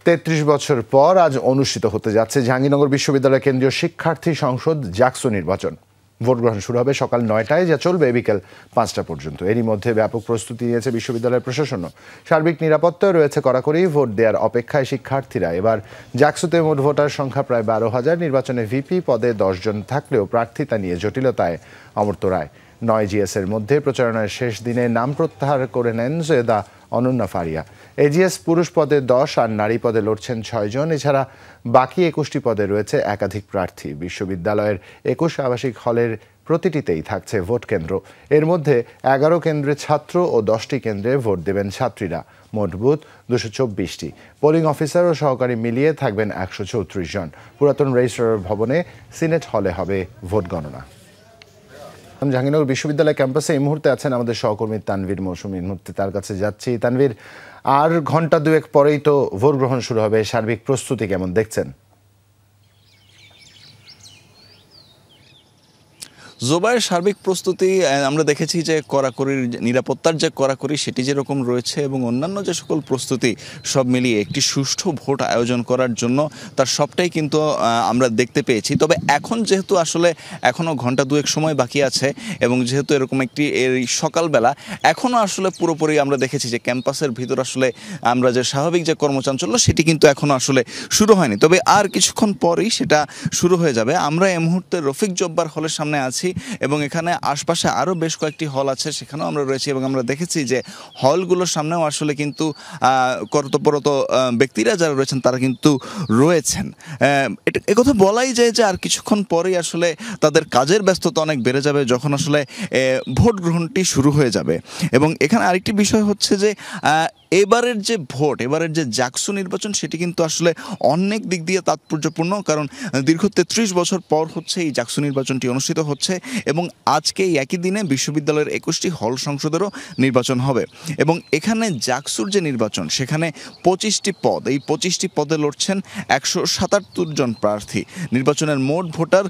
৩৩ বছর পর আজ অনুষ্ঠিত হতে যাচ্ছে জাহাঙ্গীরনগর বিশ্ববিদ্যালয় কেন্দ্রীয় শিক্ষার্থী সংসদ জাকসু নির্বাচন। ভোট গ্রহণ শুরু হবে সকাল ৯টায়, যা চলবে বিকেল ৫টা পর্যন্ত। এরই মধ্যে ব্যাপক প্রস্তুতি নিয়েছে বিশ্ববিদ্যালয়ের প্রশাসনও। সার্বিক নিরাপত্তায় রয়েছে কড়াকড়ি। ভোট দেওয়ার অপেক্ষায় শিক্ষার্থীরা। এবার জাকসুতে মোট ভোটার সংখ্যা প্রায় ১২,০০০। নির্বাচনে ভিপি পদে ১০ জন থাকলেও প্রার্থিতা নিয়ে জটিলতায় অমর্ত্য রায়। ৯ জিএসের মধ্যে প্রচারণার শেষ দিনে নাম প্রত্যাহার করে নেন জেদা অনন্যা ফারিয়া। এজিএস পুরুষ পদে ১০ আর নারী পদে লড়ছেন ৬ জন। এছাড়া বাকি ২১টি পদে রয়েছে একাধিক প্রার্থী। বিশ্ববিদ্যালয়ের ২১ আবাসিক হলের প্রতিটিতেই থাকছে ভোট কেন্দ্র। এর মধ্যে ১১ কেন্দ্রে ছাত্র ও ১০টি কেন্দ্রে ভোট দেবেন ছাত্রীরা। মোট বুথ ২২৪টি। পোলিং অফিসার ও সহকারী মিলিয়ে থাকবেন ১৩৪ জন। পুরাতন রেজিস্ট্রার ভবনে সিনেট হলে হবে ভোট গণনা। জাহাঙ্গীরনগর বিশ্ববিদ্যালয় ক্যাম্পাসে এই মুহূর্তে আছেন আমাদের সহকর্মী তানভীর মৌসুমী। এই মুহূর্তে তার কাছে যাচ্ছি। তানভীর, আর ঘন্টা দুয়েক পরেই তো ভোট গ্রহণ শুরু হবে। সার্বিক প্রস্তুতি কেমন দেখছেন? জোবাইয়ের সার্বিক প্রস্তুতি আমরা দেখেছি যে কড়াকড়ির নিরাপত্তার যে কড়াকড়ি সেটি যেরকম রয়েছে এবং অন্যান্য যে সকল প্রস্তুতি সব মিলিয়ে একটি সুষ্ঠু ভোট আয়োজন করার জন্য তার সবটাই কিন্তু আমরা দেখতে পেয়েছি। তবে এখন যেহেতু আসলে এখনও ঘন্টা দুয়েক সময় বাকি আছে এবং যেহেতু এরকম একটি এই সকালবেলা এখনও আসলে পুরোপুরি আমরা দেখেছি যে ক্যাম্পাসের ভিতর আসলে আমরা যে স্বাভাবিক যে কর্মচাঞ্চল্য সেটি কিন্তু এখনও আসলে শুরু হয়নি। তবে আর কিছুক্ষণ পরেই সেটা শুরু হয়ে যাবে। আমরা এই মুহূর্তে রফিক জব্বার হলের সামনে আছি এবং এখানে আশপাশে আরও বেশ কয়েকটি হল আছে, সেখানেও আমরা রয়েছি এবং আমরা দেখেছি যে হলগুলোর সামনেও আসলে কিন্তু কর্তব্যরত ব্যক্তিরা যারা রয়েছেন তারা কিন্তু রয়েছেন। একথা বলাই যায় যে আর কিছুক্ষণ পরেই আসলে তাদের কাজের ব্যস্ততা অনেক বেড়ে যাবে যখন আসলে ভোট গ্রহণটি শুরু হয়ে যাবে। এবং এখানে আরেকটি বিষয় হচ্ছে যে এবারের যে ভোট, এবারের যে জাকসু নির্বাচন সেটি কিন্তু আসলে অনেক দিক দিয়ে তাৎপর্যপূর্ণ, কারণ দীর্ঘ ৩৩ বছর পর হচ্ছে এই জাকসু নির্বাচনটি অনুষ্ঠিত হচ্ছে এবং আজকে এই একই দিনে বিশ্ববিদ্যালয়ের ২১টি হল সংসদেরও নির্বাচন হবে। এবং এখানে জাকসুর যে নির্বাচন সেখানে ২৫টি পদ, এই ২৫টি পদে লড়ছেন ১৭৭ জন প্রার্থী। নির্বাচনের মোট ভোটার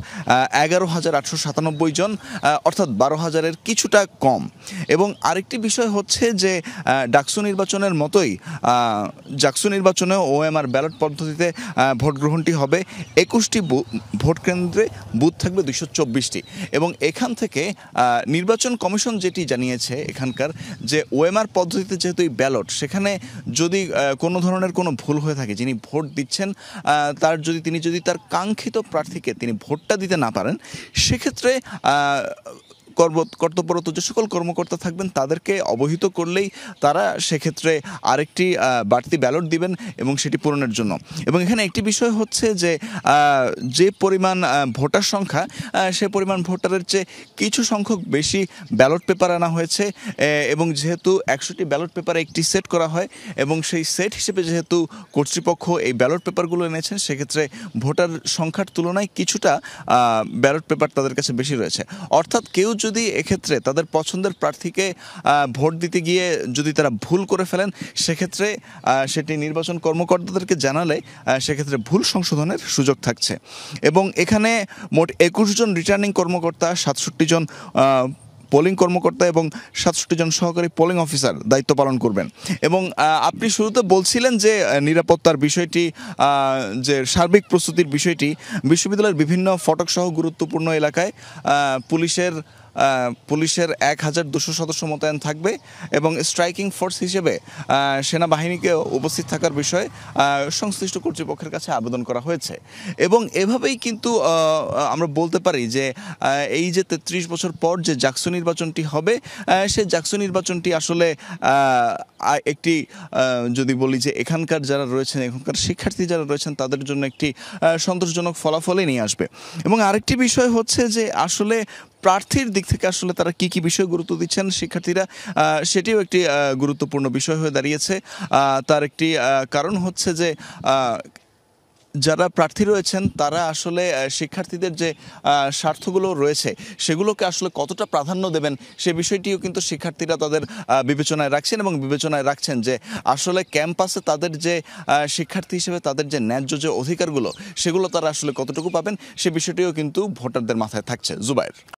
১১,৮৯৭ জন, অর্থাৎ ১২,০০০-এর কিছুটা কম। এবং আরেকটি বিষয় হচ্ছে যে ডাকসু নির্বাচনের মতোই জাকসু নির্বাচনে ওএমআর ব্যালট পদ্ধতিতে ভোট গ্রহণটি হবে। ২১টি ভোট কেন্দ্রে বুথ থাকবে ২২৪টি। এবং এখান থেকে নির্বাচন কমিশন যেটি জানিয়েছে এখানকার যে ওএমআর পদ্ধতিতে যেহেতু এই ব্যালট, সেখানে যদি কোনো ধরনের কোনো ভুল হয়ে থাকে, যিনি ভোট দিচ্ছেন তিনি যদি তার কাঙ্ক্ষিত প্রার্থীকে তিনি ভোটটা দিতে না পারেন, সেক্ষেত্রে কর্তব্যরত যে সকল কর্মকর্তা থাকবেন তাদেরকে অবহিত করলেই তারা সেক্ষেত্রে আরেকটি বাড়তি ব্যালট দিবেন এবং সেটি পূরণের জন্য। এবং এখানে একটি বিষয় হচ্ছে যে পরিমাণ ভোটার সংখ্যা, সে পরিমাণ ভোটারের চেয়ে কিছু সংখ্যক বেশি ব্যালট পেপার আনা হয়েছে। এবং যেহেতু ১০০টি ব্যালট পেপারে একটি সেট করা হয় এবং সেই সেট হিসেবে যেহেতু কর্তৃপক্ষ এই ব্যালট পেপারগুলো এনেছেন, সেক্ষেত্রে ভোটার সংখ্যার তুলনায় কিছুটা ব্যালট পেপার তাদের কাছে বেশি রয়েছে। অর্থাৎ কেউ যদি এক্ষেত্রে তাদের পছন্দের প্রার্থীকে ভোট দিতে গিয়ে যদি তারা ভুল করে ফেলেন, সেক্ষেত্রে সেটি নির্বাচন কর্মকর্তাদেরকে জানালে সেক্ষেত্রে ভুল সংশোধনের সুযোগ থাকছে। এবং এখানে মোট ২১ জন রিটার্নিং কর্মকর্তা, ৬৭ জন পোলিং কর্মকর্তা এবং ৬৭ জন সহকারী পোলিং অফিসার দায়িত্ব পালন করবেন। এবং আপনি শুরুতে বলছিলেন যে নিরাপত্তার বিষয়টি, যে সার্বিক প্রস্তুতির বিষয়টি, বিশ্ববিদ্যালয়ের বিভিন্ন ফটকসহ গুরুত্বপূর্ণ এলাকায় পুলিশের ১,২০০ সদস্য মোতায়েন থাকবে এবং স্ট্রাইকিং ফোর্স হিসেবে সেনাবাহিনীকেও উপস্থিত থাকার বিষয়ে সংশ্লিষ্ট কর্তৃপক্ষের কাছে আবেদন করা হয়েছে। এবং এভাবেই কিন্তু আমরা বলতে পারি যে এই যে ৩৩ বছর পর যে জাকসু নির্বাচনটি হবে, সেই জাকসু নির্বাচনটি আসলে একটি, যদি বলি যে এখানকার যারা রয়েছেন, এখানকার শিক্ষার্থী যারা রয়েছেন তাদের জন্য একটি সন্তোষজনক ফলাফলই নিয়ে আসবে। এবং আরেকটি বিষয় হচ্ছে যে আসলে প্রার্থীর দিক থেকে আসলে তারা কি বিষয় গুরুত্ব দিচ্ছেন শিক্ষার্থীরা, সেটিও একটি গুরুত্বপূর্ণ বিষয় হয়ে দাঁড়িয়েছে। তার একটি কারণ হচ্ছে যে যারা প্রার্থী রয়েছেন তারা আসলে শিক্ষার্থীদের যে স্বার্থগুলো রয়েছে সেগুলোকে আসলে কতটা প্রাধান্য দেবেন সে বিষয়টিও কিন্তু শিক্ষার্থীরা তাদের বিবেচনায় রাখছেন এবং বিবেচনায় রাখছেন যে আসলে ক্যাম্পাসে তাদের যে শিক্ষার্থী হিসেবে তাদের যে ন্যায্য যে অধিকারগুলো সেগুলো তারা আসলে কতটুকু পাবেন সে বিষয়টিও কিন্তু ভোটারদের মাথায় থাকছে। জুবায়ের।